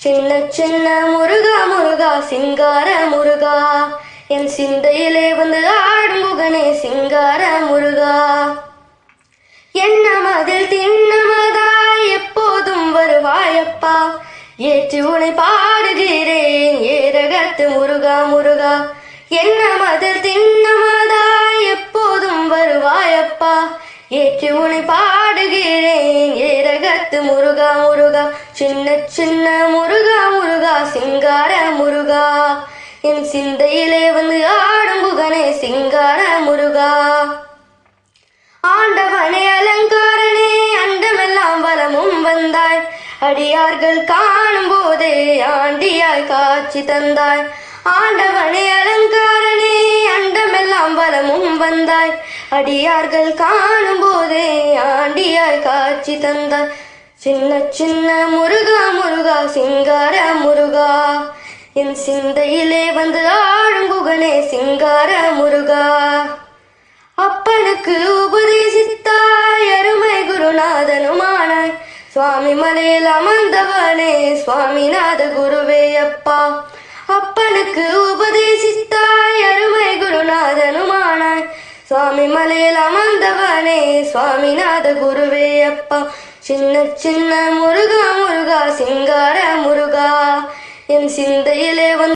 சின்ன சின்ன முருகா முருகா சிங்கார முருகா, என் சிந்தையிலே வந்து ஆடும் குகனே சிங்கார முருகா. என்னமதில் திண்ணமதாய் எப்போதும் வருவாயப்பா, ஏற்றி உனை பாடுகிறேன் ஏரகத்து முருகா முருகா. என்னமதில் திண்ணமதாய் எப்போதும் வருவாயப்பா, ஏற்றி உனை பாடுகிறேன் ஏரகத்து முருகா முருகா. சின்ன சின்ன முருகா முருகா சிங்கார முருகா, என் சிந்தையிலே வந்து ஆடும் குகனே சிங்கார முருகா. ஆண்டவனே அலங்காரனே அண்டமெல்லாம் வலமும் வந்தாய், அடியார்கள் காணும் போதே ஆண்டியாய் காட்சி தந்தாய். ஆண்டவனே அலங்காரனே அண்டமெல்லாம் வலமும் வந்தாய், அடியார்கள் காணும் போதே ஆண்டியாய் காட்சி தந்தாய். சின்ன சின்ன முருகா முருகா சிங்கார முருகா, என் சிந்தையிலே வந்து ஆடும் குகனே சிங்கார முருகா. அப்பனுக்கு உபதேசித்தாய் அருமை குருநாதனுமானாய், சுவாமி மலையில் அமர்ந்தவனே சுவாமிநாத குருவே அப்பா. அப்பனுக்கு உபதேசித்தாய் அருமை குருநாதனுமானாய், சுவாமி மலையில் அமர்ந்தவனே சுவாமிநாத குருவே அப்பா. சின்ன சின்ன முருகா முருகா சிங்கார முருகா, என் சிந்தையிலே வந்து